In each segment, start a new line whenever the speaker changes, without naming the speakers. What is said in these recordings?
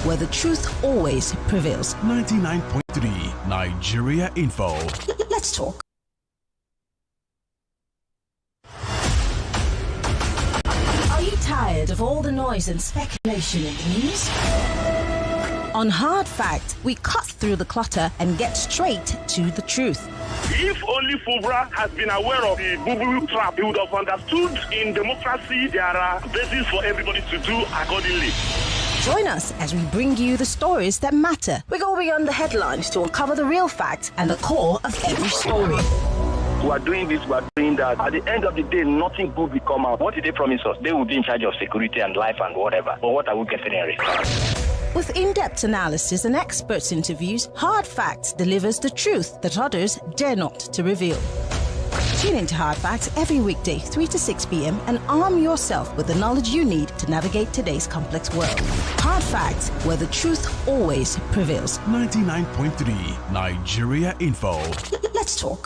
where the truth always prevails.
99.3 Nigeria Info.
Let's talk. Are you tired of all the noise and speculation in the news? On Hard Fact, we cut through the clutter and get straight to the truth.
If only Fubra has been aware of the boo-boo trap, he would have understood in democracy there are bases for everybody to do accordingly.
Join us as we bring you the stories that matter. We go beyond the headlines to uncover the real facts and the core of every story.
We are doing this, we are doing that. At the end of the day, nothing good will come out. What did they promise us? They will be in charge of security and life and whatever. But what are we getting in return?
With in-depth analysis and experts' interviews, Hard Facts delivers the truth that others dare not to reveal. Tune into Hard Facts every weekday, 3 to 6 p.m. and arm yourself with the knowledge you need to navigate today's complex world. Hard Facts, where the truth always prevails.
99.3 Nigeria Info.
Let's talk.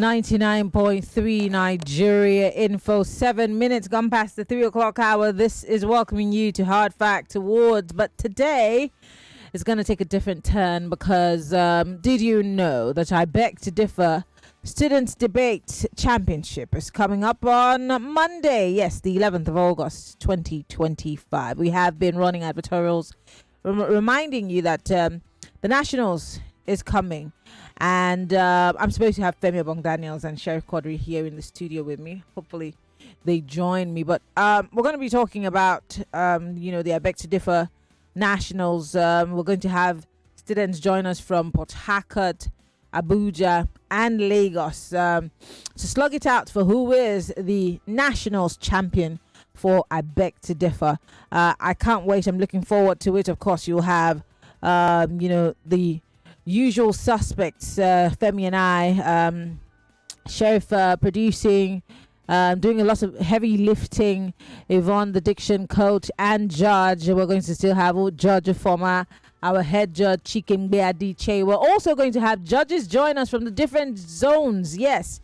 .3 Nigeria Info. 7 minutes gone past the 3 o'clock hour. This is welcoming you to Hard Fact Awards, but today is going to take a different turn because did you know that I Beg to Differ Students Debate Championship is coming up on Monday? Yes, the 11th of August 2025. We have been running advertorials reminding you that the Nationals is coming. And I'm supposed to have Femi Obong-Daniels and Sheriff Quadri here in the studio with me. Hopefully they join me. But we're going to be talking about, the I Beg to Differ Nationals. We're going to have students join us from Port Harcourt, Abuja, and Lagos to slug it out for who is the Nationals champion for I Beg to Differ. I can't wait. I'm looking forward to it. Of course, you'll have, the usual suspects, Femi and I, Sheriff producing, doing a lot of heavy lifting, Yvonne the diction coach, and judge. We're going to still have Judge Former, our head judge Chikembe Adiche. We're also going to have judges join us from the different zones. Yes,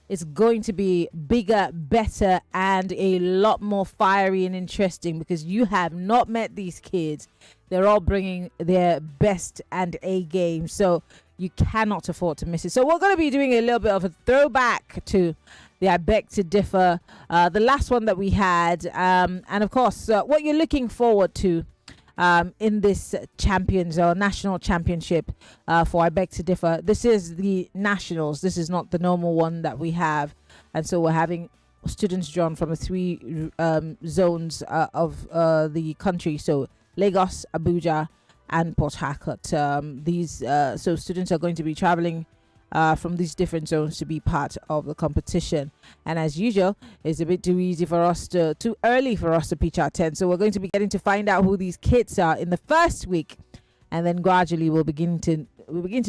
it's going to be bigger, better, and a lot more fiery and interesting because you have not met these kids. They're all bringing their best and A game, so you cannot afford to miss it. So we're going to be doing a little bit of a throwback to the I Beg to Differ, the last one that we had, and of course, what you're looking forward to in this champions or national championship for I Beg to Differ. This is the Nationals. This is not the normal one that we have, and so we're having students drawn from the three zones of the country. So Lagos, Abuja, and Port Harcourt. So students are going to be traveling from these different zones to be part of the competition. And as usual, it's a bit too early for us to pitch our tent. So we're going to be getting to find out who these kids are in the first week, and then gradually we'll begin to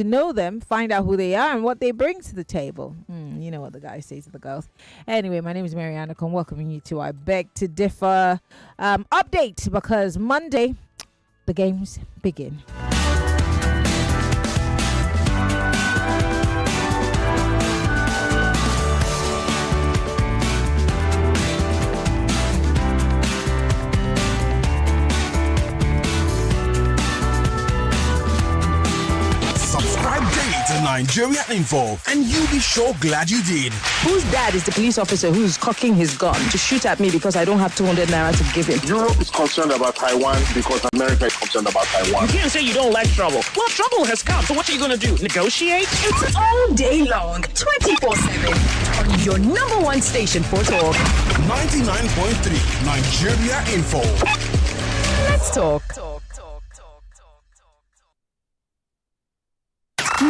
know them, find out who they are and what they bring to the table. You know what the guys say to the girls. Anyway, my name is Marianne Okon, welcoming you to I Beg to Differ update, because Monday the games begin.
Nigeria Info, and you'll be so glad you did.
Whose dad is the police officer who's cocking his gun to shoot at me because I don't have 200 naira to give him?
Europe is concerned about Taiwan because America is concerned about Taiwan.
You can't say you don't like trouble. Well, trouble has come, so what are you going to do? Negotiate?
It's all day long, 24/7 on your number one station for talk.
99.3 Nigeria Info.
Let's talk.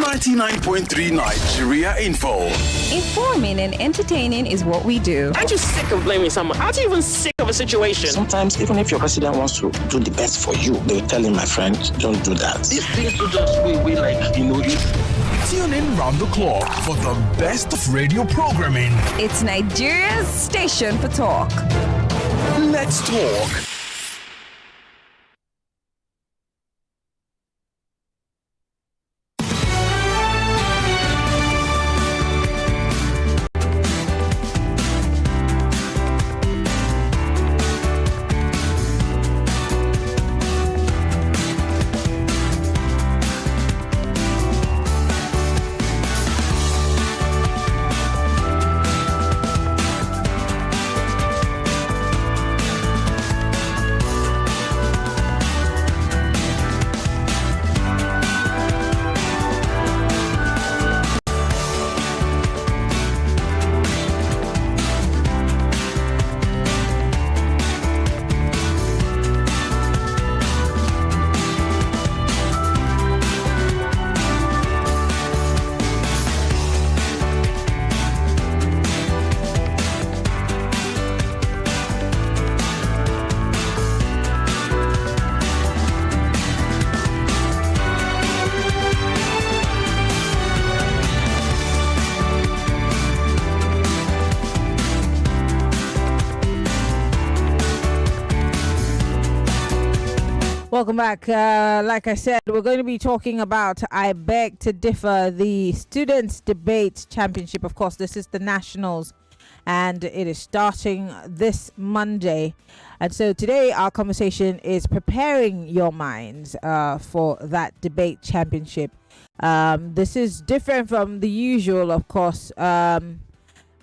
99.3 Nigeria Info.
Informing and entertaining is what we do.
Aren't you sick of blaming someone? Aren't you even sick of a situation?
Sometimes, even if your president wants to do the best for you, they will tell him, my friend, don't do that.
These things to just we like,
Tune in round the clock for the best of radio programming.
It's Nigeria's station for talk.
Let's talk.
Welcome back. Like I said, we're going to be talking about I Beg to Differ, the Students' Debate Championship. Of course, this is the Nationals, and it is starting this Monday. And so today our conversation is preparing your minds for that debate championship. This is different from the usual, of course,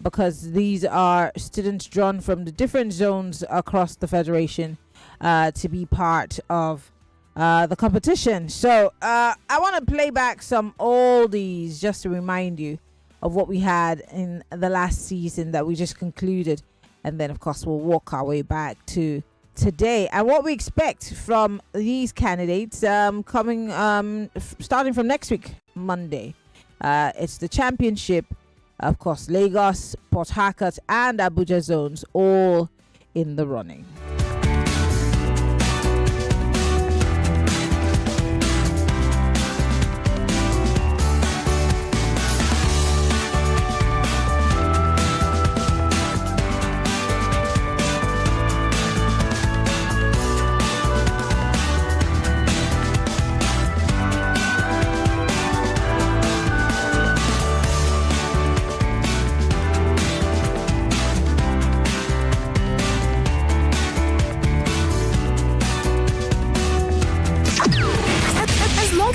because these are students drawn from the different zones across the Federation to be part of the competition. So I want to play back some oldies just to remind you of what we had in the last season that we just concluded, and then of course we'll walk our way back to today and what we expect from these candidates coming starting from next week, Monday. It's the championship, of course. Lagos, Port Harcourt and Abuja zones all in the running.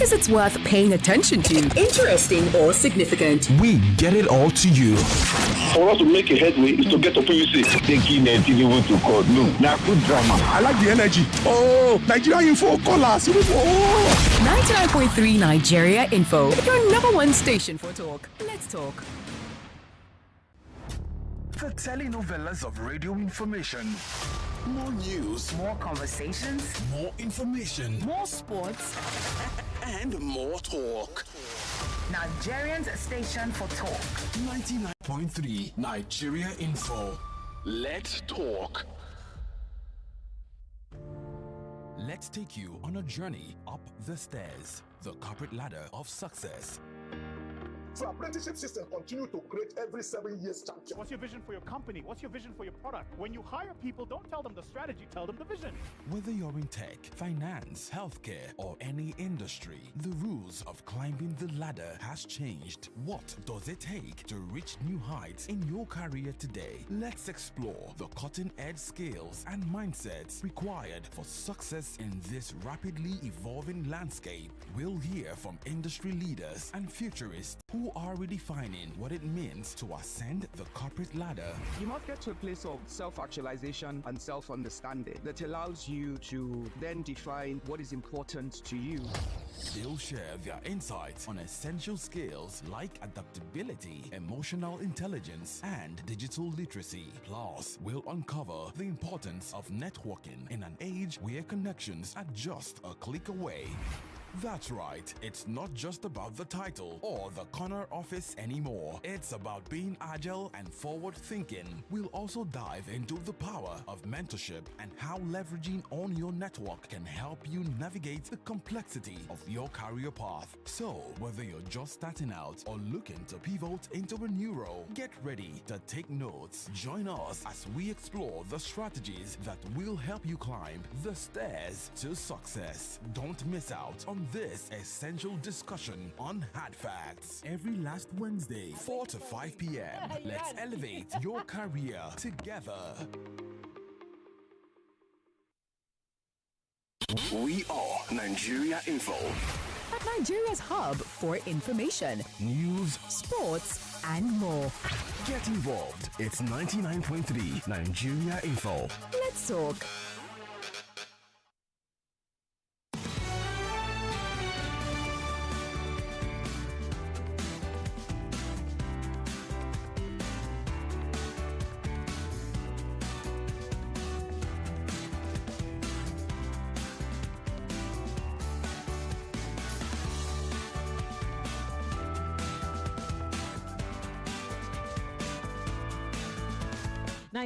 It's worth paying attention to, interesting or significant.
We get it all to you.
For us to make a headway is to get to PVC. Taking it to court. No, now good drama. I like the energy. Oh, Nigeria Info, call us.
99.3 Nigeria Info, your number one station for talk. Let's talk.
The telenovelas of radio information. More news.
More conversations.
More information.
More sports.
And more talk.
Nigerians station for talk.
99.3 Nigeria Info. Let's talk. Let's take you on a journey up the stairs, the corporate ladder of success.
So apprenticeship system continue to create every 7 years champion.
What's your vision for your company? What's your vision for your product? When you hire people, don't tell them the strategy, tell them the vision.
Whether you're in tech, finance, healthcare, or any industry, the rules of climbing the ladder has changed. What does it take to reach new heights in your career today? Let's explore the cutting-edge skills and mindsets required for success in this rapidly evolving landscape. We'll hear from industry leaders and futurists who are redefining what it means to ascend the corporate ladder.
You must get to a place of self-actualization and self-understanding that allows you to then define what is important to you.
They'll share their insights on essential skills like adaptability, emotional intelligence, and digital literacy. Plus, we'll uncover the importance of networking in an age where connections are just a click away. That's right, it's not just about the title or the corner office anymore. It's about being agile and forward-thinking. We'll also dive into the power of mentorship and how leveraging on your network can help you navigate the complexity of your career path. So, whether you're just starting out or looking to pivot into a new role, get ready to take notes. Join us as we explore the strategies that will help you climb the stairs to success. Don't miss out on this essential discussion on Hard Facts every last Wednesday, 4 to 5 p.m. Let's elevate your career together.
We are Nigeria Info.
At Nigeria's hub for information,
news,
sports, and more.
Get involved. It's 99.3 Nigeria Info.
Let's talk.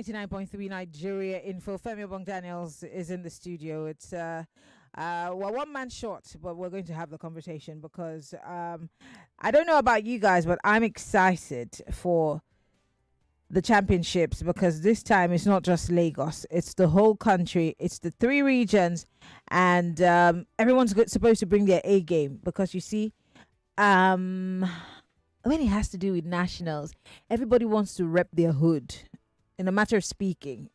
.3 Nigeria Info. Femi Obong Daniels is in the studio. It's well, one man short, but we're going to have the conversation because I don't know about you guys, but I'm excited for the championships because this time it's not just Lagos, it's the whole country, it's the 3 regions, and everyone's supposed to bring their A game because you see, when it has to do with nationals, everybody wants to rep their hood. In a matter of speaking,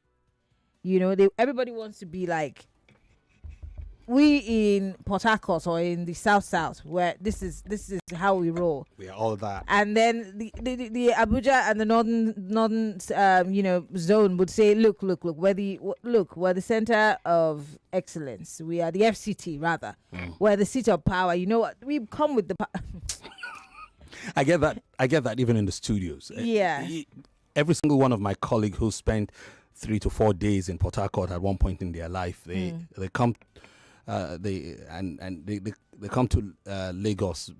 you know, everybody wants to be like we in Port Harcourt or in the South, where this is how we roll.
We are all that.
And then the Abuja and the northern zone would say, look, we're the center of excellence. We are the FCT rather. We're the seat of power. You know what? We come with the.
I get that even in the studios.
Yeah.
Every single one of my colleagues who spent 3 to 4 days in Port Harcourt at one point in their life, they come come to Lagos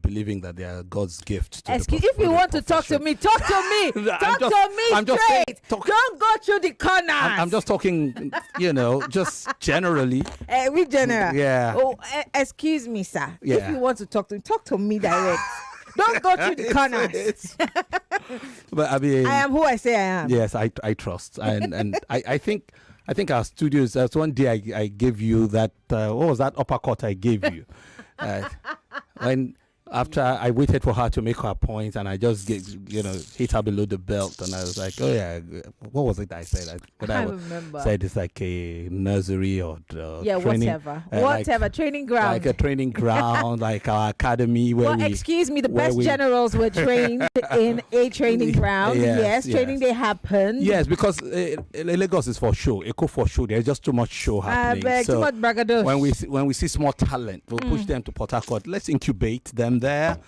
believing that they are God's gift.
Excuse, if you want to talk to me, talk to me. Talk to me straight. Don't go through the corners.
I'm just talking, just generally.
We general.
Yeah.
Oh, excuse me, sir.
Yeah.
If you want to talk to me direct. Don't go through the corners.
But I mean,
I am who I say I am.
Yes, I trust, and I think our studios. That's one day I gave you that. What was that uppercut I gave you? When after I waited for her to make her point, and I just hit her below the belt, and I was like, oh yeah, what was it I said?
I can't remember.
Said it's like a nursery or
training, whatever training ground,
like a training ground, like our academy where
excuse me, the best generals were trained in a training ground. Yes, training day happened.
Yes, because Lagos is for show, Eco for show. There's just too much show happening.
So too much braggadocio.
When we see small talent, we'll push them to Port Harcourt. Let's incubate them there.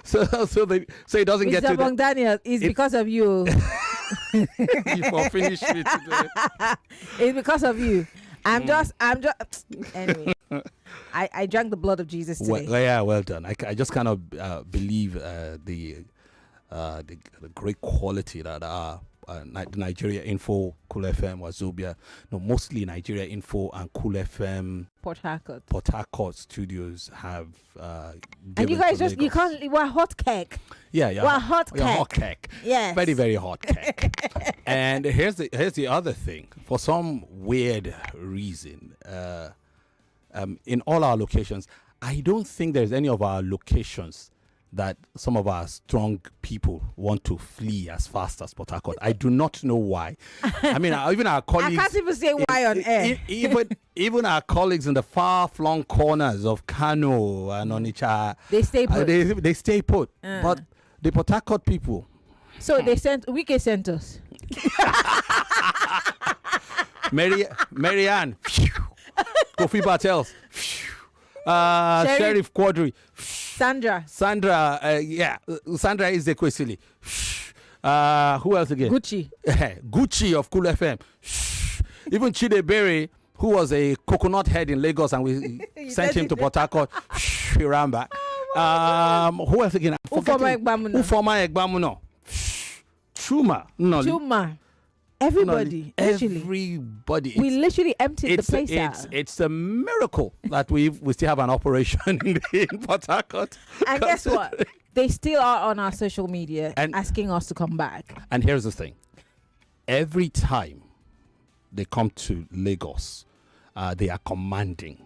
so it doesn't get to
Mr. Daniel, it's because of you.
You finish me today.
It's because of you. I'm just anyway. I drank the blood of Jesus today.
Well done. I just cannot believe the great quality that are Nigeria Info, Cool FM, Wazobia. No, mostly Nigeria Info and Cool FM.
Port
Harcourt studios have.
And you guys we're hot cake.
Yeah.
We're hot cake.
Hot cake.
Yes.
Very, very hot cake. And here's the other thing. For some weird reason, in all our locations, I don't think there's any of our locations that some of our strong people want to flee as fast as Port Harcourt. I do not know why. I mean, even our colleagues...
I can't even say why on air.
Even our colleagues in the far-flung corners of Kano and Onitsha...
They stay put.
They stay put. But the Port Harcourt people...
So Wike sent us.
Marianne. Kofi Bartels. Sheriff Quadri.
Sandra.
Sandra is the Kwesili. Who else again?
Gucci
of Cool FM. Even Chidebere who was a coconut head in Lagos, and we sent him to Port Harcourt. He ran back. Who else again?
Ufoma
Egbamuno. Chuma. No.
Chuma. Everybody.
No, everybody.
We literally emptied the place out.
It's a miracle that we still have an operation in Port Harcourt.
And guess what? They still are on our social media asking us to come back.
And here's the thing. Every time they come to Lagos, they are commanding.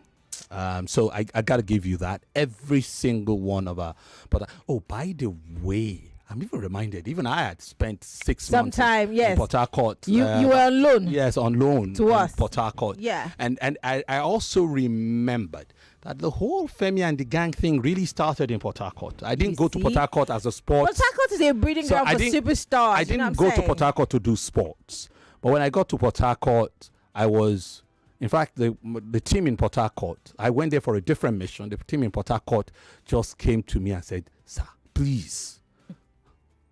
So I got to give you that. Every single one of our... But by the way... I'm even reminded, even I had spent 6 months in Port Harcourt.
You were on loan?
Yes, on loan
to us.
Port Harcourt.
Yeah.
And I also remembered that the whole Femi and the gang thing really started in Port Harcourt. I didn't go to Port Harcourt as a sports.
Port Harcourt is a breeding ground for superstars.
I didn't go to Port Harcourt to do sports. But when I got to Port Harcourt, I was... In fact, the team in Port Harcourt, I went there for a different mission. The team in Port Harcourt just came to me and said, "Sir, please,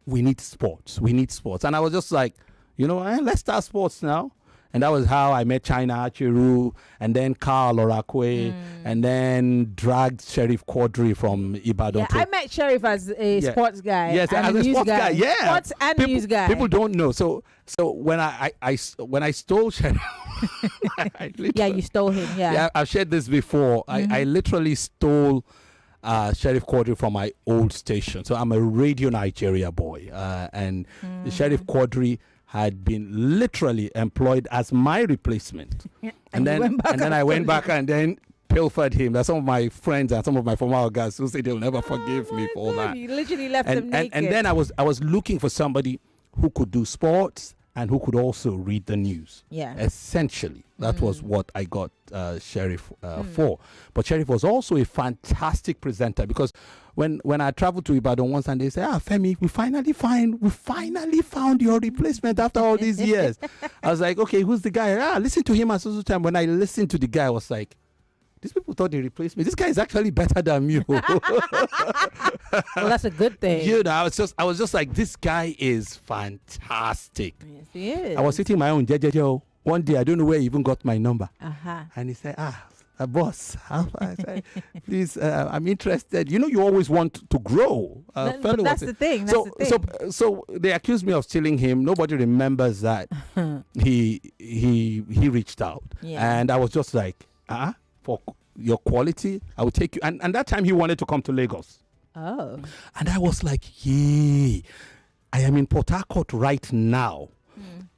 we need sports. We need sports." And I was just like, let's start sports now. And that was how I met China Achiru, and then Carl Orakwe, and then dragged Sheriff Quadri from Ibadan.
Yeah, I met Sheriff as a sports guy.
Yes, as a sports guy. Yeah,
sports and news guy.
People don't know. So when I stole Sheriff,
you stole him. Yeah,
I've shared this before. I literally stole Sheriff Quadri from my old station. So I'm a Radio Nigeria boy, and Sheriff Quadri had been literally employed as my replacement. Yeah. And then I went back and then pilfered him. There's some of my friends and some of my former guys who say they'll never forgive me for all that.
You literally left them naked.
And then I was looking for somebody who could do sports and who could also read the news.
Yeah.
Essentially, that was what I got Sheriff for. But Sheriff was also a fantastic presenter, because when I traveled to Ibadan once and they said, Femi, we finally found your replacement after all these years. I was like, okay, who's the guy? Listen to him at social time. When I listened to the guy, I was like, these people thought they replaced me. This guy is actually better than me.
Well, that's a good thing.
I was just like, this guy is fantastic.
Yes, he is.
I was sitting my own jejejo. One day, I don't know where he even got my number. And he said, boss, I said, please, I'm interested. You always want to grow.
But that's the thing.
So they accused me of stealing him. Nobody remembers that he reached out.
Yeah.
And I was just like, for your quality, I will take you. And that time he wanted to come to Lagos.
Oh.
And I was like, I am in Port Harcourt right now.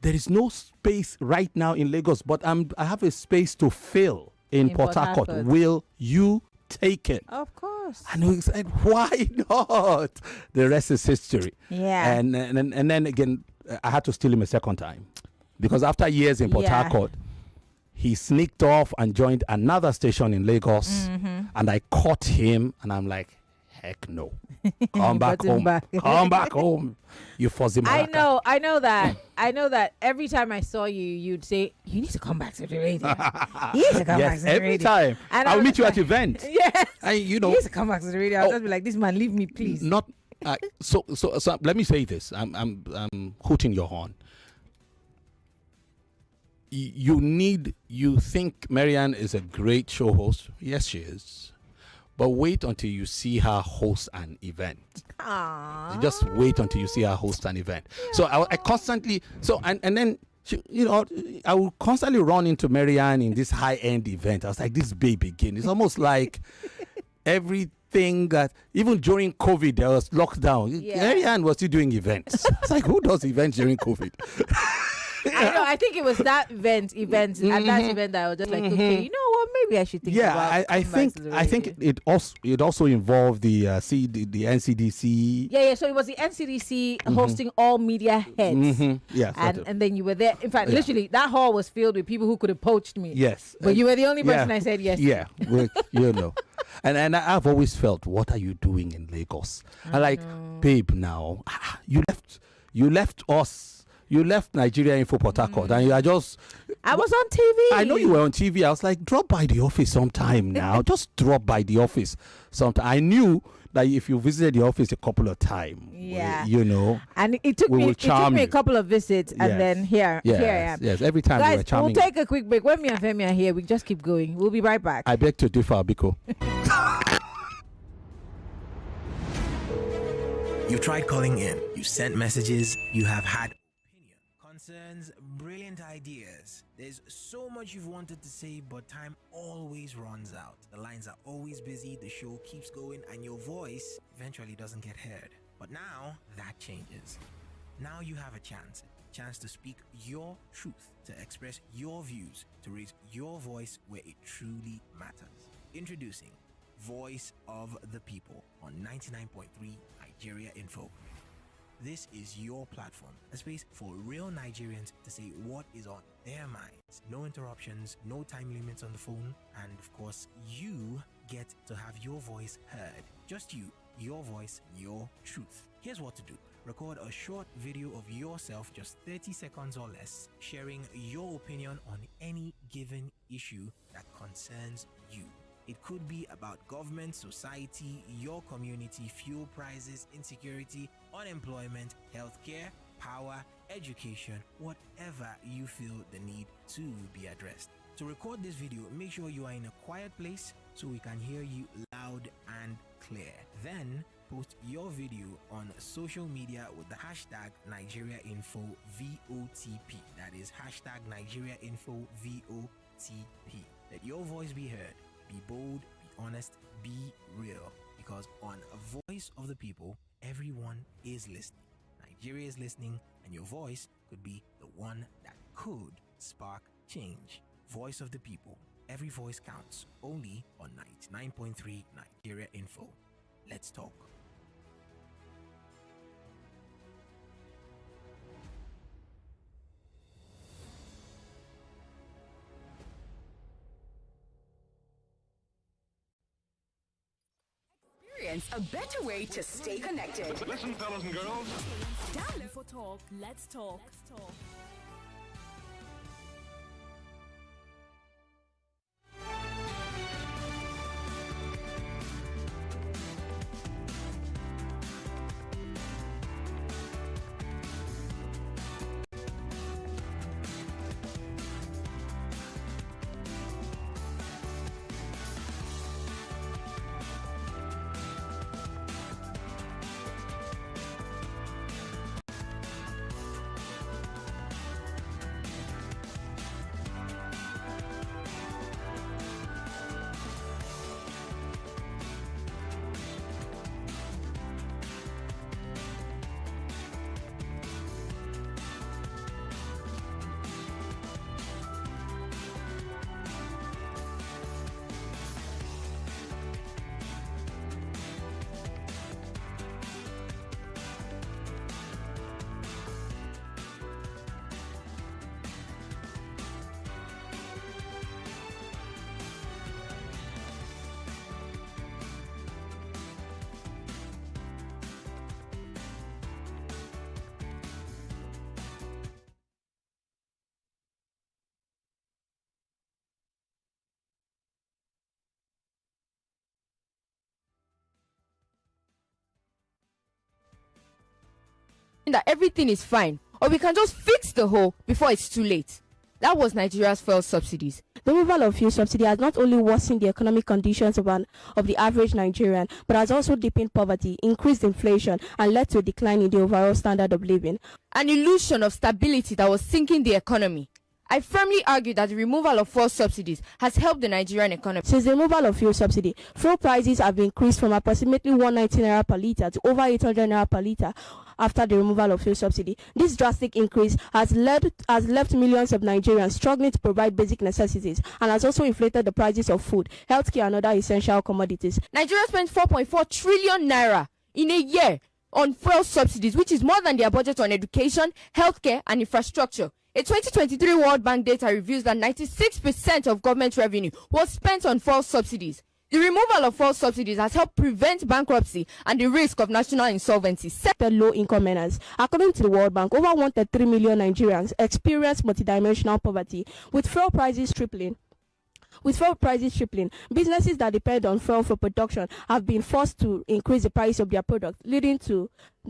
There is no space right now in Lagos, but I have a space to fill in Port Harcourt. Will you take it?
Of course.
And we said, why not? The rest is history.
Yeah.
And then again, I had to steal him a second time, because after years in Port Harcourt, he sneaked off and joined another station in Lagos, and I caught him, and I'm like, heck no. Come back home. Come back home. You fuzzy Malaka.
I know that every time I saw you, you'd say, you need to come back to the radio. You need to come back to the radio.
Every time. And I'll meet you at events.
Yes.
And
you need to come back to the radio. I'll just be like, this man, leave me, please.
Not. So let me say this. I'm hooting your horn. You think Marianne is a great show host? Yes, she is. But wait until you see her host an event.
Aww.
Just wait until you see her host an event. Yeah. So I constantly, and then, I will constantly run into Marianne in this high-end event. I was like, this baby again. It's almost like everything that, even during COVID, there was lockdown. Yeah. Marianne was still doing events. It's like, who does events during COVID?
I know. I think it was that event at that event that I was just like, okay, you know what? Maybe I should think about.
I think it also involved the NCDC.
Yeah. So it was the NCDC hosting all media heads.
Yeah.
And then you were there. In fact, literally, that hall was filled with people who could have poached me.
Yes.
But you were the only person I said yes to.
Yeah. Well, and I've always felt, what are you doing in Lagos? I'm like, babe, now you left us. You left Nigeria Info Port Harcourt, and you are just...
I was on TV.
I know you were on TV. I was like, drop by the office sometime now. Just drop by the office sometime. I knew that if you visited the office a couple of times, you know,
and it took me a couple of visits, and then here I am.
Yes, every time
guys,
you were charming.
we'll take a quick break. When me and Femi are here, we just keep going. We'll be right back.
I beg to differ, Biko.
You tried calling in, you sent messages, you have had opinion, concerns, brilliant ideas. There's so much you've wanted to say, but time always runs out. The lines are always busy, the show keeps going, and your voice eventually doesn't get heard. But now that changes. Now you have a chance to speak your truth, to express your views, to raise your voice where it truly matters. Introducing Voice of the People on 99.3 Nigeria Info. This is your platform, a space for real Nigerians to say what is on their minds. No interruptions, no time limits on the phone, and of course, you get to have your voice heard. Just you, your voice, your truth. Here's what to do. Record a short video of yourself, just 30 seconds or less, sharing your opinion on any given issue that concerns you. It could be about government, society, your community, fuel prices, insecurity, unemployment, healthcare, power, education, whatever you feel the need to be addressed. To record this video, make sure you are in a quiet place so we can hear you loud and clear. Then post your video on social media with the hashtag NigeriaInfoVOTP. That is hashtag NigeriaInfoVOTP. Let your voice be heard. Be bold, be honest, be real. Because on a Voice of the People, everyone is listening. Nigeria is listening, and your voice could be the one that could spark change. Voice of the People. Every voice counts. Only on 99.3 Nigeria Info. Let's talk.
A better way to stay connected.
Listen, fellas and girls.
Download for talk. Let's talk.
That everything is fine, or we can just fix the hole before it's too late. That was Nigeria's fuel subsidies.
The removal of fuel subsidy has not only worsened the economic conditions of the average Nigerian, but has also deepened poverty, increased inflation, and led to a decline in the overall standard of living.
An illusion of stability that was sinking the economy. I firmly argue that the removal of fuel subsidies has helped the Nigerian economy.
Since the removal of fuel subsidy, fuel prices have increased from approximately 190 naira per litre to over 800 naira per litre after the removal of fuel subsidy. This drastic increase has left millions of Nigerians struggling to provide basic necessities and has also inflated the prices of food, healthcare and other essential commodities.
Nigeria spent 4.4 trillion naira in a year on fuel subsidies, which is more than their budget on education, healthcare and infrastructure. A 2023 World Bank data reveals that 96% of government revenue was spent on fuel subsidies. The removal of fuel subsidies has helped prevent bankruptcy and the risk of national insolvency.
The low-income earners. According to the World Bank, over 1.3 million Nigerians experience multidimensional poverty, with fuel prices tripling With fuel prices tripling, businesses that depend on fuel for production have been forced to increase the price of their products, leading to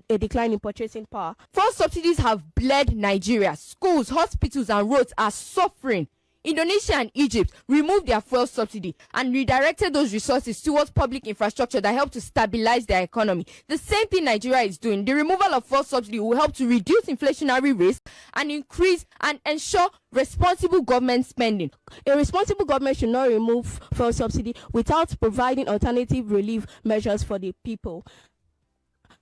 a decline in purchasing power.
Fuel subsidies have bled Nigeria. Schools, hospitals, and roads are suffering. Indonesia and Egypt removed their fuel subsidy and redirected those resources towards public infrastructure that help to stabilize their economy. The same thing Nigeria is doing. The removal of fuel subsidy will help to reduce inflationary risk and increase and ensure responsible government spending.
A responsible government should not remove fuel subsidy without providing alternative relief measures for the people.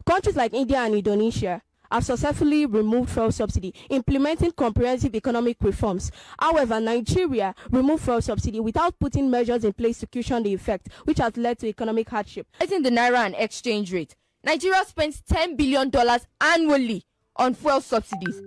Countries like India and Indonesia have successfully removed fuel subsidy, implementing comprehensive economic reforms. However, Nigeria removed fuel subsidy without putting measures in place to cushion the effect, which has led to economic hardship.
Raising the naira and exchange rate. Nigeria spends $10 billion annually on fuel subsidies,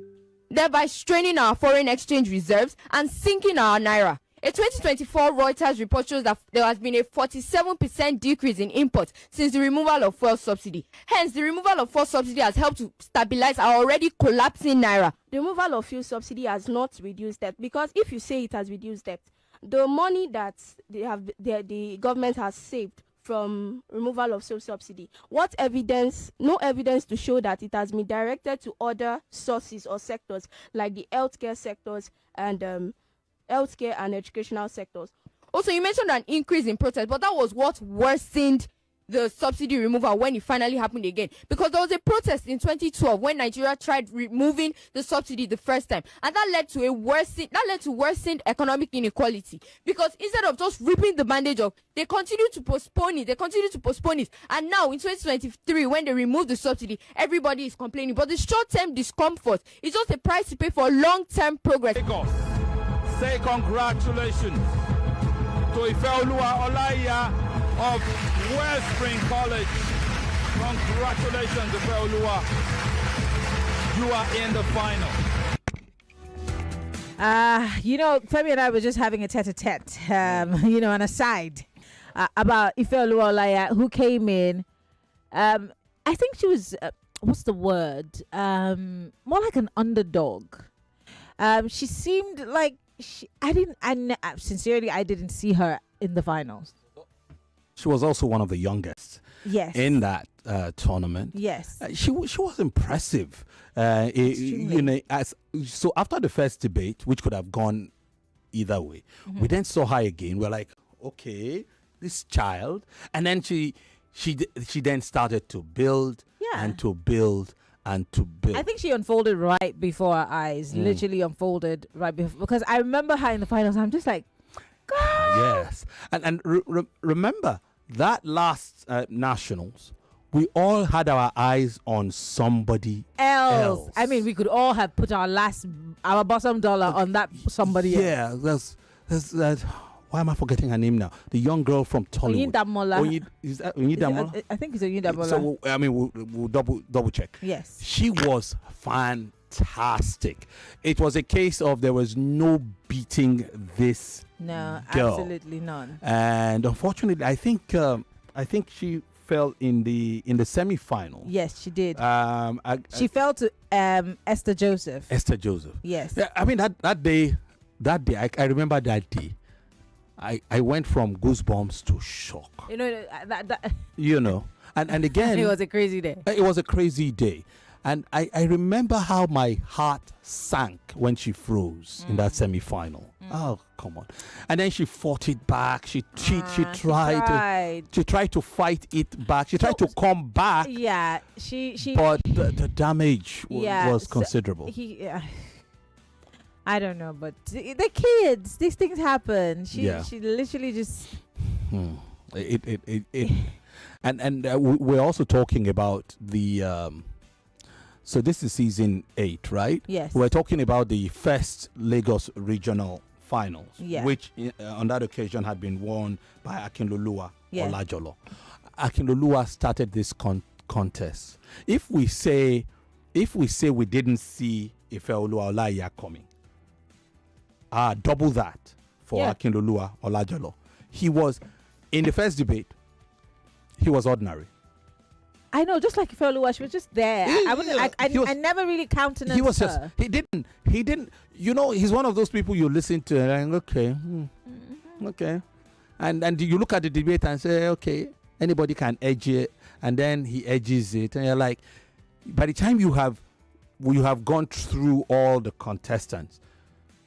thereby straining our foreign exchange reserves and sinking our naira. A 2024 Reuters report shows that there has been a 47% decrease in imports since the removal of fuel subsidy. Hence, the removal of fuel subsidy has helped to stabilize our already collapsing naira.
The removal of fuel subsidy has not reduced debt, because if you say it has reduced debt, the money that the government has saved from removal of fuel subsidy, what evidence? No evidence to show that it has been directed to other sources or sectors like the healthcare sectors and healthcare and educational sectors.
Also, you mentioned an increase in protest, but that was what worsened the subsidy removal when it finally happened again. Because there was a protest in 2012 when Nigeria tried removing the subsidy the first time, and that led to worsened economic inequality. Because instead of just ripping the bandage off, they continued to postpone it. And now in 2023, when they remove the subsidy, everybody is complaining. But the short-term discomfort is just a price to pay for long-term progress.
Say congratulations to Ifeoluwa Olaiya of Wellspring College. Congratulations, Ifeoluwa. You are in the final.
Femi and I were just having a tete-a-tete, an aside about Ifeoluwa Olaiya, who came in. I think she was, what's the word? More like an underdog. She seemed like I didn't see her in the finals.
She was also one of the youngest.
Yes.
In that tournament.
Yes.
She was impressive. So after the first debate, which could have gone either way, we then saw her again. We're like, okay, this child, and then she then started to build and to build. And to build.
I think she unfolded right before our eyes. Literally unfolded right before, because I remember her in the finals. I'm just like, God.
Yes. And remember that last nationals, we all had our eyes on somebody else.
I mean, we could all have put our bottom dollar on that somebody else.
Yeah. There's why am I forgetting her name now? The young girl from Tollywood.
Oyindamola. I think it's Oyindamola.
So we'll double check.
Yes.
She was fantastic. It was a case of there was no beating this
girl. Absolutely none.
And unfortunately, I think she fell in the semi-final.
Yes, she did. She fell to Esther Joseph. Yes.
Yeah, I mean that day, I remember that day. I went from goosebumps to shock. And again,
it was a crazy day.
It was a crazy day. And I remember how my heart sank when she froze in that semi-final. Oh, come on. And then she fought it back. She tried to fight it back. She tried to come back.
Yeah,
but the damage was considerable.
I don't know, but the kids, these things happen. She literally just.
We're also talking about the. So this is season 8, right?
Yes.
We're talking about the first Lagos regional finals, which on that occasion had been won by Akinloluwa Olajolo. Akinloluwa started this contest. If we say we didn't see Ifeoluwa Olaiya coming, double that for Akinloluwa Olajolo. He was in the first debate. He was ordinary.
I know, just like Ifeoluwa, she was just there. I never really countenanced
her. He was
her.
He didn't. He's one of those people you listen to and like, okay. Okay. And you look at the debate and say, okay, anybody can edge it, and then he edges it, and you're like, by the time you have gone through all the contestants,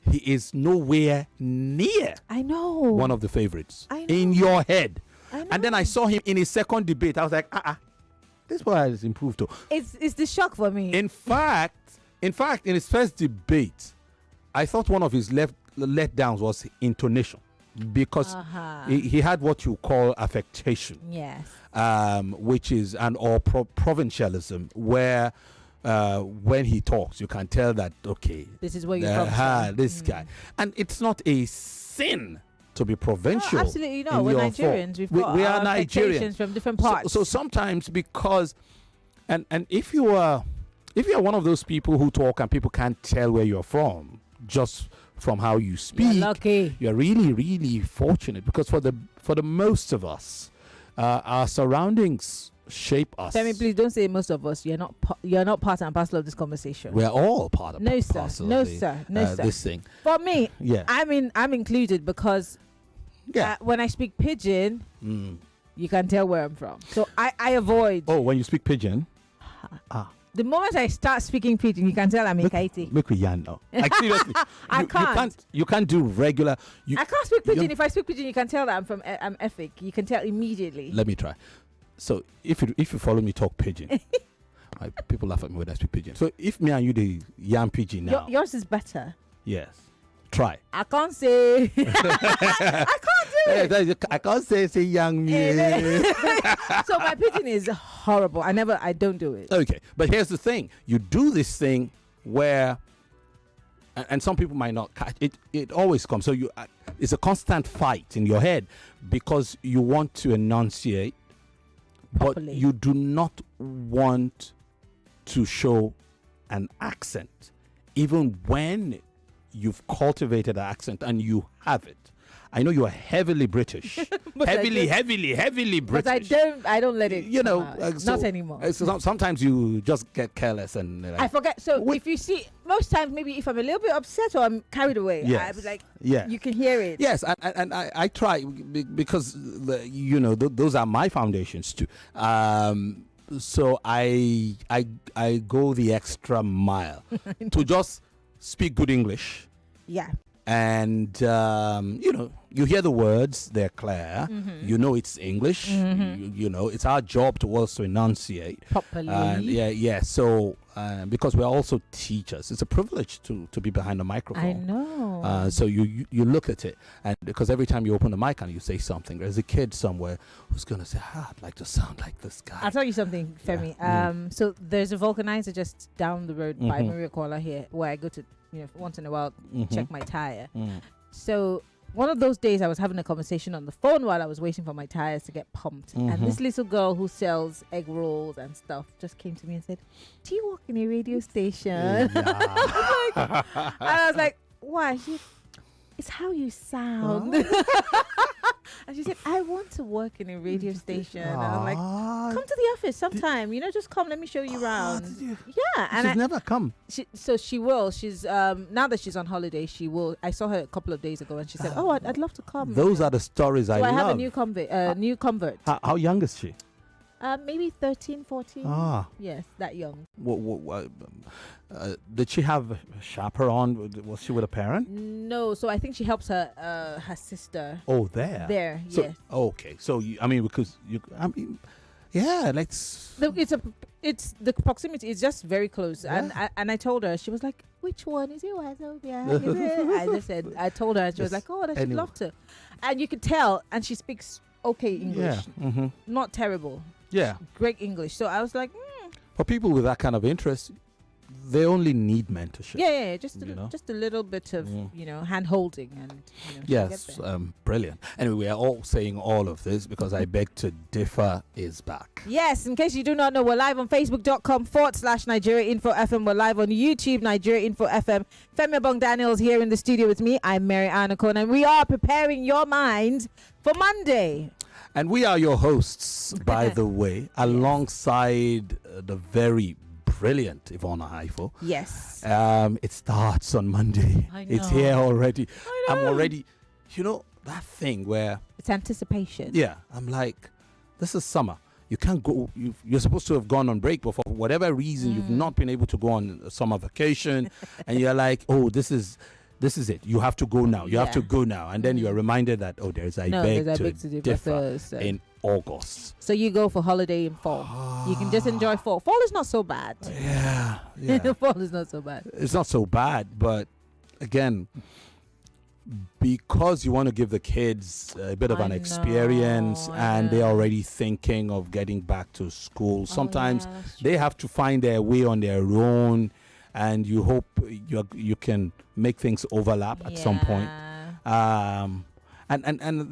he is nowhere near.
I know.
One of the favorites.
I know.
In your head.
I know.
And then I saw him in his second debate. I was like, this boy has improved too.
It's the shock for me.
In fact, in his first debate, I thought one of his letdowns was intonation, because he had what you call affectation.
Yes.
Which is provincialism, where when he talks, you can tell that, okay,
this is where you're from.
This guy. And it's not a sin to be provincial.
No, absolutely not. We're Nigerians. We are Nigerians from different parts.
So sometimes, because, and if you are one of those people who talk and people can't tell where you're from just from how you speak,
you're lucky.
You're really, really fortunate, because for the most of us, our surroundings shape us.
Femi, please don't say most of us. You're not part and parcel of this conversation.
We're all part of parcel of this thing.
For me,
yeah,
I'm included, because when I speak pidgin, you can tell where I'm from. So I avoid.
Oh, when you speak pidgin,
the moment I start speaking pidgin, you can tell I'm in Kaiti.
Make me yarn now. Like, seriously,
I can't.
You can't do regular.
I can't speak pidgin. If I speak pidgin, you can tell that I'm Efik. You can tell immediately.
Let me try. So if you follow me talk pidgin, people laugh at me when I speak pidgin. So if me and you the yarn pidgin now,
yours is better.
Yes. Try.
I can't say. I can't do it.
I can't say young me.
So my pidgin is horrible. I don't do it.
Okay, but here's the thing: you do this thing where, and some people might not catch it. It always comes. So it's a constant fight in your head, because you want to enunciate,
properly,
but you do not want to show an accent, even when you've cultivated an accent and you have it. I know you are heavily British, heavily British.
But I don't let it. Not anymore.
Sometimes you just get careless and
I forget. So if you see, most times maybe if I'm a little bit upset or I'm carried away, I'll be like, you can hear it.
Yes, and I try, because those are my foundations too. So I go the extra mile to just speak good English.
Yeah.
And you hear the words, they're clear.
Mm-hmm.
You know it's English.
Mm-hmm.
It's our job to also enunciate
properly.
So because we're also teachers, it's a privilege to be behind the microphone.
I know.
So you look at it, and because every time you open the mic and you say something, there's a kid somewhere who's gonna say, I'd like to sound like this guy.
I'll tell you something, Femi.
Yeah.
So there's a vulcanizer just down the road by Maria Kuala here, where I go to once in a while check my tire. So one of those days I was having a conversation on the phone while I was waiting for my tires to get pumped, and this little girl who sells egg rolls and stuff just came to me and said, do you work in a radio station? And I was like, why? It's how you sound. And she said, I want to work in a radio station. And I'm like, come to the office sometime. Just come. Let me show you around. Yeah. And
she's never come.
She will. She's now that she's on holiday, she will. I saw her a couple of days ago, and she said, "Oh, I'd love to come."
Those are the stories I love.
I have a new convert.
How young is she?
Maybe 13, 14. Yes, that young.
Did she have a chaperone? Was she with a parent?
No, so I think she helps her sister.
Oh, there.
So, yes.
Okay, so let's.
It's the proximity is just very close, and I told her. She was like, "Which one is it? I told her, and she was like, "Oh, she'd love to," and you could tell, and she speaks okay English, not terrible.
Yeah,
great English. So I was like,
for people with that kind of interest, they only need mentorship.
Yeah, just a little bit of hand holding and
yes, brilliant. Anyway, we are all saying all of this because I Beg to Differ is back.
Yes, in case you do not know, we're live on Facebook.com/Nigeria Info FM. We're live on YouTube, Nigeria Info FM. Femi Bong Daniels here in the studio with me. I'm Mary Ann Okon, and we are preparing your mind for Monday.
And we are your hosts, by the way, alongside the very brilliant Yvonne Haifo.
Yes.
It starts on Monday.
I know.
It's here already.
I know.
I'm already, that thing where
it's anticipation.
Yeah, I'm like, this is summer. You can't go. You're supposed to have gone on break, but for whatever reason, you've not been able to go on a summer vacation, and you're like, oh, this is it. You have to go now. You have to go now, and then you are reminded that there's a big to differ in August.
So you go for holiday in fall. You can just enjoy fall. Fall is not so bad.
Yeah.
Fall is not so bad.
It's not so bad, but again, because you want to give the kids a bit of an experience and they're already thinking of getting back to school, sometimes they have to find their way on their own, and you hope you can make things overlap at some point. And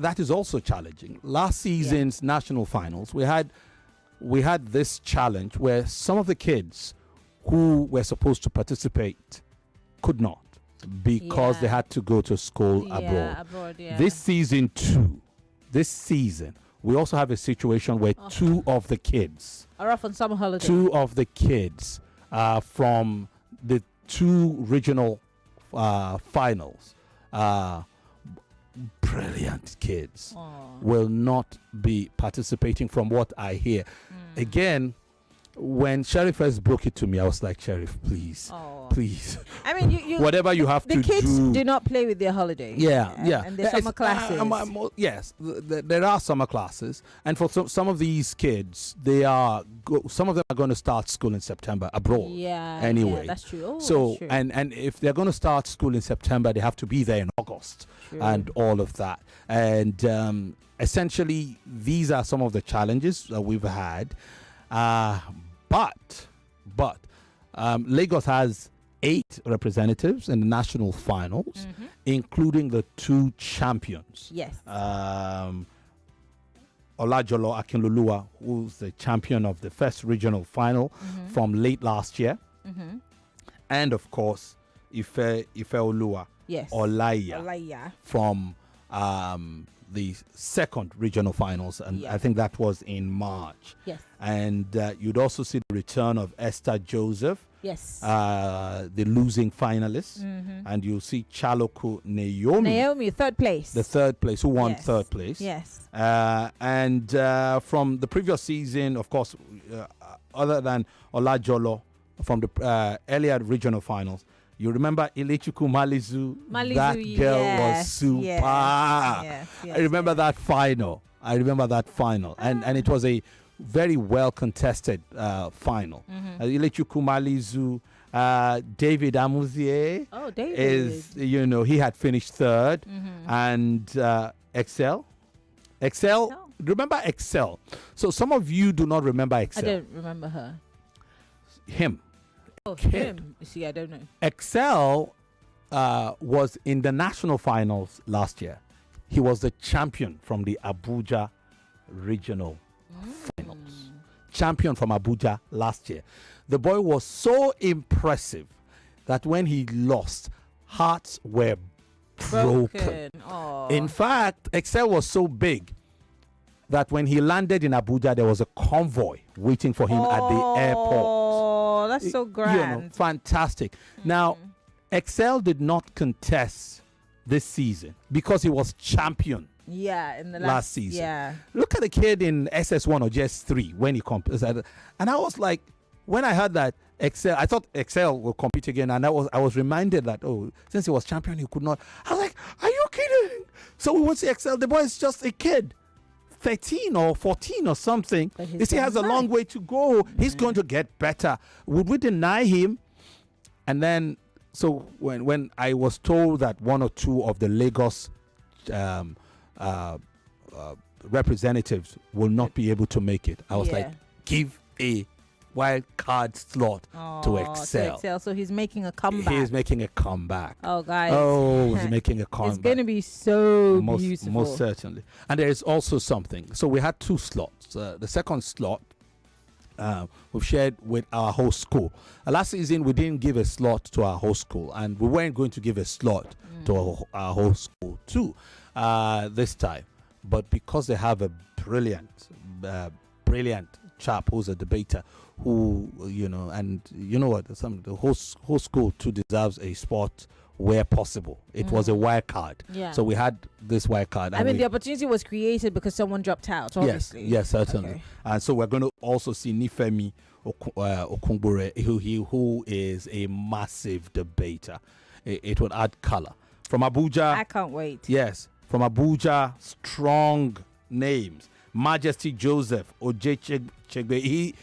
that is also challenging. Last season's national finals, we had this challenge where some of the kids who were supposed to participate could not, because they had to go to school abroad. This season, we also have a situation where two of the kids
are off on summer holiday.
Two of the kids from the two regional finals, brilliant kids, will not be participating from what I hear. Again, when Sheriff first broke it to me, I was like, Sheriff, please.
I mean, you
whatever you have to do.
The kids do not play with their holiday.
And
their summer classes.
Yes, there are summer classes, and for some of these kids, some of them are going to start school in September abroad. Anyway,
that's true.
That's true.
And
if they're going to start school in September, they have to be there in August and all of that. And essentially, these are some of the challenges that we've had. But Lagos has 8 representatives in the national finals, including the 2 champions.
Yes.
Olajolo Akinlolua, who's the champion of the first regional final from late last year. And of course, Ifeoluwa Olaiya from the second regional finals, and I think that was in March.
Yes.
And you'd also see the return of Esther Joseph, the losing finalist, and you'll see Chaloku Naomi,
third place.
The third place, who won third place.
Yes.
And from the previous season, of course, other than Olajolo from the earlier regional finals, you remember Ilechukwu Malizu? That girl was super. I remember that final. And it was a very well contested final. Ilechukwu Malizu, David Amuzie.
Oh, David.
He had finished third. And Excel. Remember Excel? So some of you do not remember Excel.
I don't remember her.
Him.
Oh, him. See, I don't know.
Excel was in the national finals last year. He was the champion from the Abuja regional finals. Champion from Abuja last year. The boy was so impressive that when he lost, hearts were broken. In fact, Excel was so big that when he landed in Abuja, there was a convoy waiting for him at the airport.
Oh, that's so grand.
Fantastic. Now, Excel did not contest this season because he was champion.
In the
last season. Look at the kid in SS1 or JS3 when he competed. And I was like, when I heard that Excel, I thought Excel will compete again, and I was reminded that since he was champion, he could not. I was like, are you kidding? So we went to Excel. The boy is just a kid. 13 or 14 or something. You see, he has a long way to go. He's going to get better. Would we deny him? And then, so when I was told that one or two of the Lagos representatives will not be able to make it, I was like, give a wild card slot to Excel.
So he's making a comeback.
He's making a comeback.
Oh, guys.
He's making a comeback.
It's going to be so beautiful.
Most certainly. And there is also something. So we had 2 slots. The second slot we've shared with our host school. Last season, we didn't give a slot to our host school, and we weren't going to give a slot to our host school too this time. But because they have a brilliant chap who's a debater, who, and you know what, the host school too deserves a spot where possible. It was a wild card.
Yeah.
So we had this wild card.
I mean, the opportunity was created because someone dropped out, obviously.
Yes, certainly.
Okay.
And so we're going to also see Nifemi Okunbore, who is a massive debater. It would add color. From Abuja.
I can't wait.
Yes. From Abuja, strong names. Majesty Joseph Chegbe.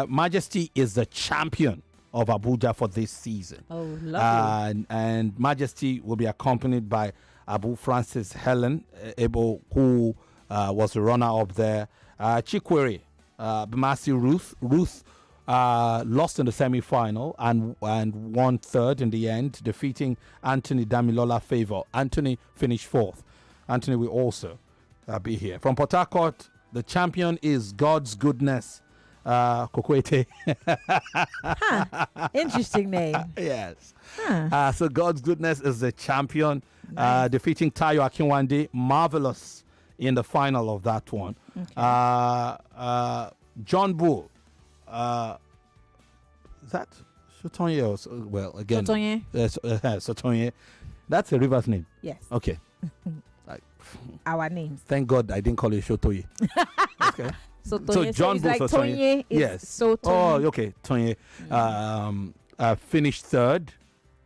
Majesty is the champion of Abuja for this season.
Oh, lovely.
And Majesty will be accompanied by Abu Francis Helen Ebo, who was the runner-up there. Chikwere, Bamasi Ruth lost in the semi-final and won third in the end, defeating Anthony Damilola Favor. Anthony finished fourth. Anthony will also be here. From Port Harcourt, the champion is God's Goodness. Kokwete.
Interesting name.
Yes. So God's Goodness is the champion, defeating Tayo Akinwande. Marvelous in the final of that one. Okay. John Bull. Is that Sotonye? Well, again.
Sotonye?
Sotonye. That's a river's name.
Yes.
Okay.
Our names.
Thank God I didn't call it Shotoye. Okay.
So
John Bull,
like Tonye.
Yes.
So
Tonye. Oh, okay. Tonye finished third,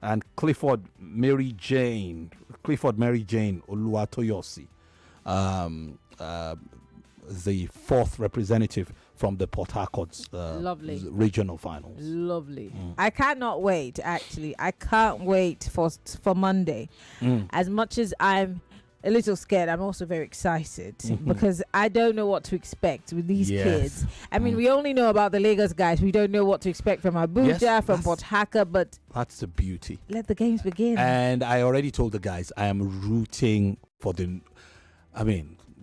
and Clifford Mary Jane Oluwatoyosi, the fourth representative from the Port Harcourt regional finals.
Lovely. I cannot wait. Actually, I can't wait for Monday. As much as I'm a little scared, I'm also very excited because I don't know what to expect with these kids. I mean, we only know about the Lagos guys. We don't know what to expect from Abuja, from Port Harcourt, but
that's the beauty.
Let the games begin.
And I already told the guys I am rooting for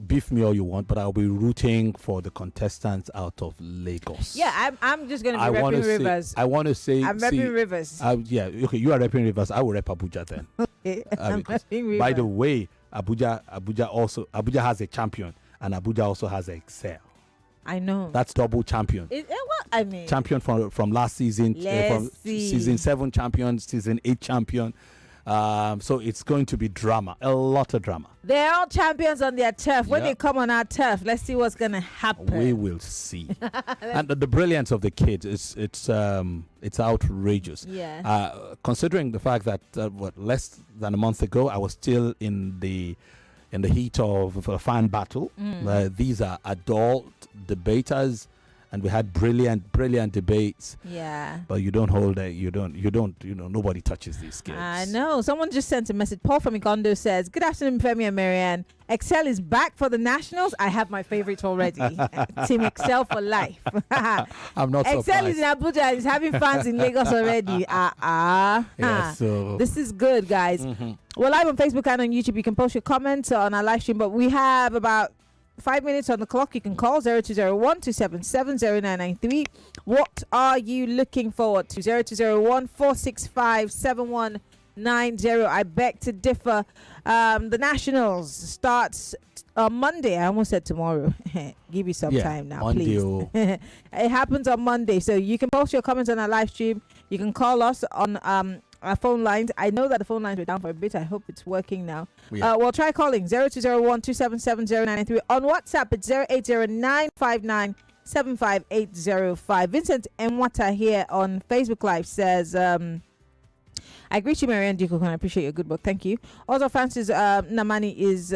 beef me all you want, but I'll be rooting for the contestants out of Lagos.
Yeah, I'm just going to be repping Rivers.
I want to say...
I'm repping Rivers.
Yeah, okay, you are repping Rivers. I will rep Abuja then.
Okay, I'm repping Rivers.
By the way, Abuja has a champion, and Abuja also has an Excel.
I know.
That's double champion. Champion from last season, from season 7 champion, season 8 champion. So it's going to be drama, a lot of drama.
They're all champions on their turf. When they come on our turf, let's see what's going to happen.
We will see. And the brilliance of the kids, it's outrageous.
Yeah.
Considering the fact that less than a month ago, I was still in the heat of a fan battle. These are adult debaters. And we had brilliant debates.
Yeah.
But nobody touches these kids.
I know. Someone just sent a message. Paul from Ikondo says, "Good afternoon, Femi and Marianne. Excel is back for the Nationals. I have my favorite already. Team Excel for life."
I'm not surprised.
Excel is in Abuja and is having fans in Lagos already.
So
this is good, guys. We're live on Facebook and on YouTube. You can post your comments on our live stream, but we have about 5 minutes on the clock. You can call 0201-277-0993. What are you looking forward to? 0201-465-7190. I beg to differ. The Nationals starts on Monday. I almost said tomorrow. Give you some time now,
Monday,
please. It happens on Monday. So you can post your comments on our live stream. You can call us on our phone lines. I know that the phone lines were down for a bit. I hope it's working now. We'll try calling 0201-277-0993. On WhatsApp, it's 0809597585. Vincent Mwata here on Facebook Live says, I greet you, Marianne Dikoko, and I appreciate your good book. Thank you. Also, Francis Namani is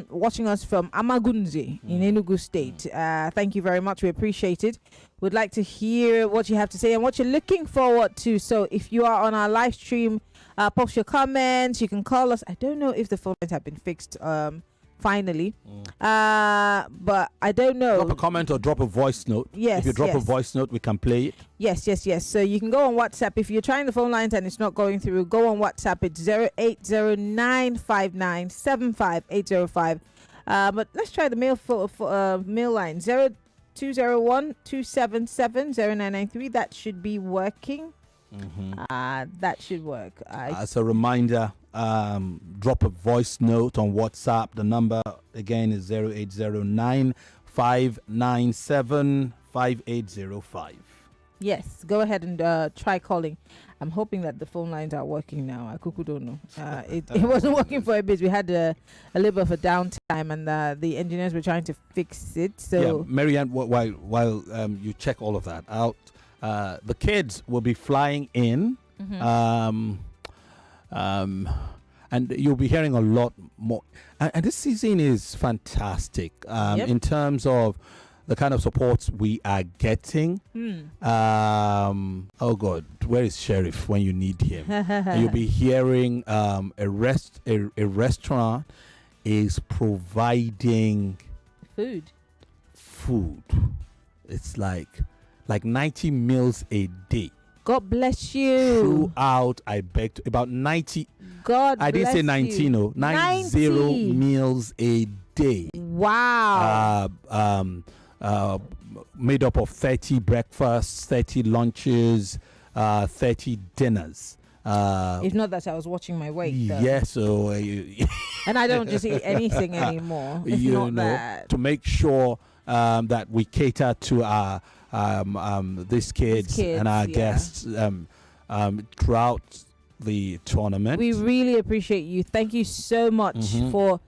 watching us from Amagunze in Enugu State. Thank you very much. We appreciate it. We'd like to hear what you have to say and what you're looking forward to. So if you are on our live stream, post your comments. You can call us. I don't know if the phone lines have been fixed finally. But I don't know.
Drop a comment or drop a voice note.
Yes.
If you drop a voice note, we can play it.
Yes. So you can go on WhatsApp. If you're trying the phone lines and it's not going through, go on WhatsApp. It's 0809597585. But let's try the mail mail line 0201-277-0993. That should be working. That should work.
As a reminder, drop a voice note on WhatsApp. The number again is 0809-597-5805.
Yes, go ahead and try calling. I'm hoping that the phone lines are working now. I cuckoo don't know. It wasn't working for a bit. We had a little bit of a downtime, and the engineers were trying to fix it. So,
yeah, Marianne, while you check all of that out, the kids will be flying in, and you'll be hearing a lot more. And this season is fantastic in terms of the kind of supports we are getting. Oh God, where is Sheriff when you need him? And you'll be hearing a restaurant is providing
food.
It's like 90 meals a day.
God bless you.
Throughout, I begged about 90.
God
I didn't say 19,
you.
no, 90 meals a day.
Wow.
Made up of 30 breakfasts, 30 lunches, 30 dinners.
If not that, I was watching my weight.
Yes, so
and I don't just eat anything anymore. If not that,
to make sure that we cater to our these kids and our guests throughout the tournament.
We really appreciate you. Thank you so much for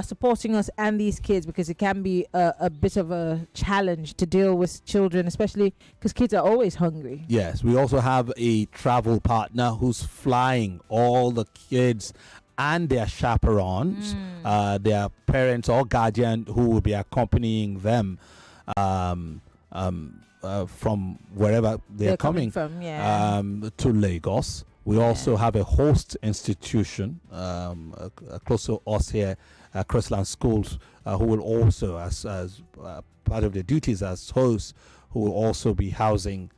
supporting us and these kids, because it can be a bit of a challenge to deal with children, especially because kids are always hungry.
Yes, we also have a travel partner who's flying all the kids and their chaperones, their parents or guardian who will be accompanying them from wherever they're coming
from,
to Lagos. We also have a host institution close to us here, Crestland Schools, who will also, as part of their duties as hosts, who will also be housing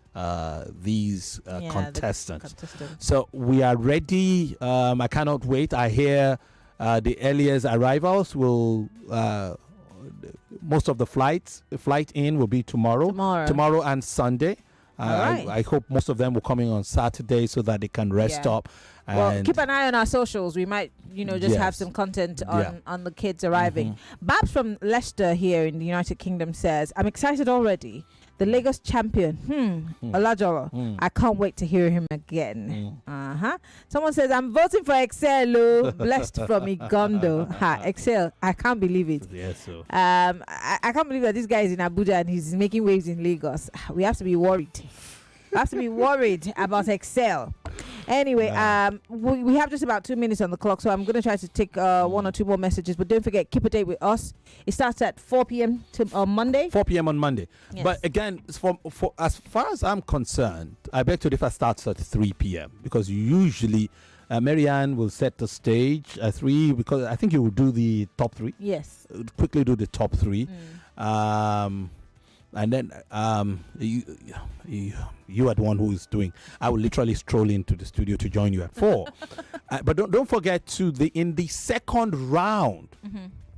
these contestants. So we are ready. I cannot wait. I hear the earliest arrivals will most of the flight in will be tomorrow and Sunday. I hope most of them will come in on Saturday so that they can rest up.
Well, keep an eye on our socials. We might, just have some content on the kids arriving. Babs from Leicester here in the United Kingdom says, I'm excited already. The Lagos champion, Olajoro. I can't wait to hear him again. Someone says, I'm voting for Excel. Blessed from Igondo. Excel. I can't believe it.
Yes, so.
I can't believe that this guy is in Abuja and he's making waves in Lagos. We have to be worried. We have to be worried about Excel. Anyway, we have just about 2 minutes on the clock, so I'm going to try to take one or two more messages. But don't forget, keep a date with us. It starts at 4 p.m. on Monday.
4 p.m. on Monday.
Yes.
But again, for as far as I'm concerned, I beg to differ, starts at 3 p.m. because usually Marianne will set the stage at 3, because I think you will do the top 3.
Yes.
Quickly do the top 3. And then you are the one who is doing. I will literally stroll into the studio to join you at 4. But don't forget in the second round,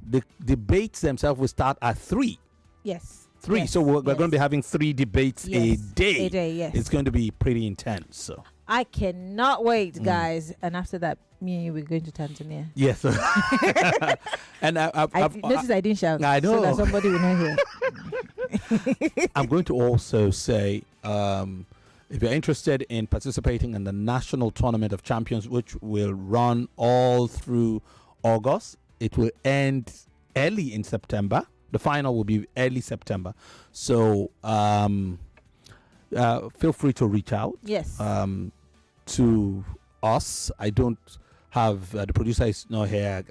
the debates themselves will start at 3.
Yes.
3.
Yes.
So we're going to be having 3 debates a day.
A day, yes.
It's going to be pretty intense. So
I cannot wait, guys. And after that, me and you, we're going to Tanzania.
Yes. And I've
notice I didn't shout.
I know.
So that somebody will not hear.
I'm going to also say, if you're interested in participating in the National Tournament of Champions, which will run all through August, it will end early in September. The final will be early September. So feel free to reach out.
Yes.
To us. I don't have the producer is not here.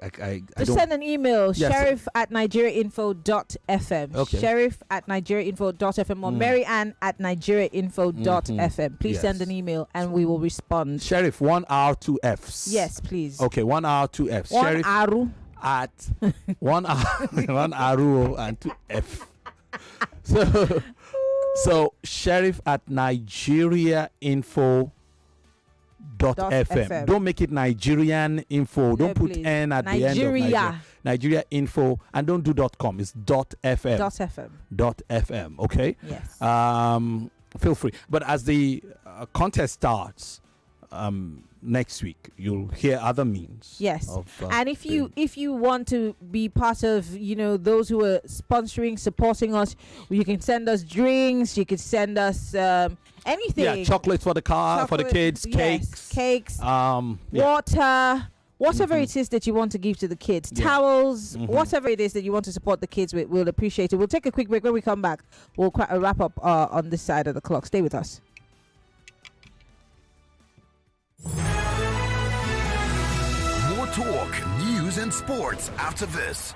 Just send an email, sheriff@nigeriainfo.fm.
Okay.
Sheriff@nigeriainfo.fm or Maryanne@nigeriainfo.fm. Please send an email and we will respond.
Sheriff, 1 R 2 Fs.
Yes, please.
Okay, 1 R 2 Fs. Sheriff
Aru
at 1 R 1 Aru and 2 F. So sheriff@nigeriainfo.fm. .fm. Don't make it Nigerian info. Don't put
please.
N at the end of Nigeria. Nigeria info, and don't do .com. It's .fm. .fm. Okay.
Yes.
Feel free. But as the contest starts, next week you'll hear other means.
Yes,
of,
and if you want to be part of those who are sponsoring, supporting us, you can send us drinks. You can send us anything.
Yeah, chocolates for the car, for the kids,
cakes, water. Whatever it is that you want to give to the kids, towels, whatever it is that you want to support the kids with, we'll appreciate it. We'll take a quick break. When we come back, we'll wrap up on this side of the clock. Stay with us.
More talk, news, and sports after this.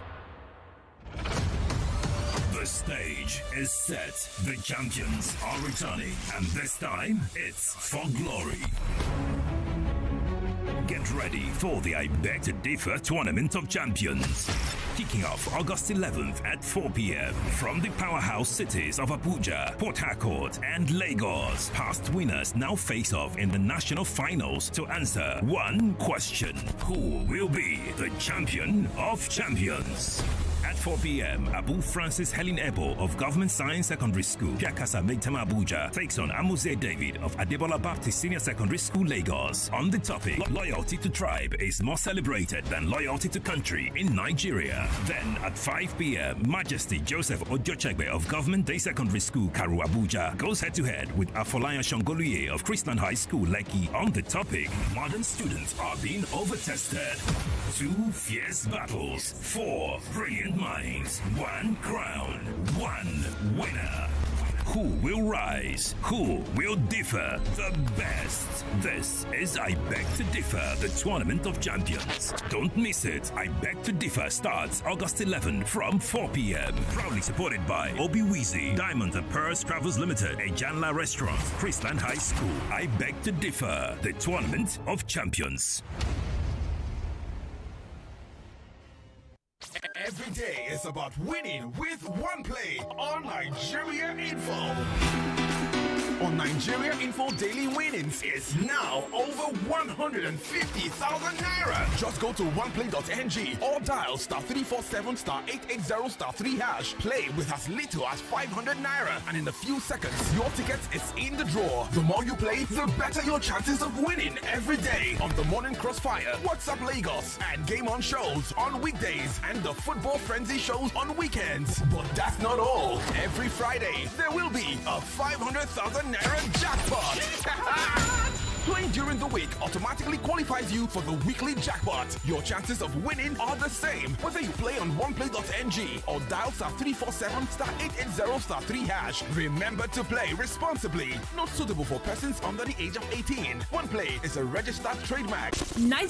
The stage is set. The champions are returning, and this time it's for glory. Get ready for the I Beg to Differ Tournament of Champions. Kicking off August 11th at 4 p.m. from the powerhouse cities of Abuja, Port Harcourt, and Lagos. Past winners now face off in the national finals to answer one question: who will be the champion of champions? At 4 p.m., Abu Francis Helen Ebo of Government Science Secondary School, Piakasa Maitama Abuja, takes on Amuze David of Adebola Baptist Senior Secondary School, Lagos. On the topic, loyalty to tribe is more celebrated than loyalty to country in Nigeria. Then at 5 p.m., Majesty Joseph Ojochegbe of Government Day Secondary School, Karu Abuja, goes head-to-head with Afolayan Shongoluye of Christian High School, Lekki. On the topic, modern students are being overtested. 2 fierce battles, 4 brilliant minds, 1 crown, 1 winner. Who will rise? Who will differ the best? This is I Beg to Differ, the Tournament of Champions. Don't miss it. I Beg to Differ starts August 11 from 4 p.m. Proudly supported by Obi Weezy, Diamond and Pearls Travels Limited, Ejanla Restaurant, Chrisland High School. I Beg to Differ, the Tournament of Champions.
Every day is about winning with one play on Nigeria Info. On Nigeria Info, daily winnings is now over 150,000 naira. Just go to oneplay.ng or dial *347 *880 #3#. Play with as little as 500 naira, and in a few seconds, your ticket is in the draw. The more you play, the better your chances of winning every day on the Morning Crossfire, WhatsApp Lagos, and Game On shows on weekdays, and the Football Frenzy shows on weekends. But that's not all. Every Friday, there will be a 500,000 naira jackpot. Playing during the week automatically qualifies you for the weekly jackpot. Your chances of winning are the same whether you play on oneplay.ng or dial *347 *880 #3#. Remember to play responsibly. Not suitable for persons under the age of 18. OnePlay is a registered trademark.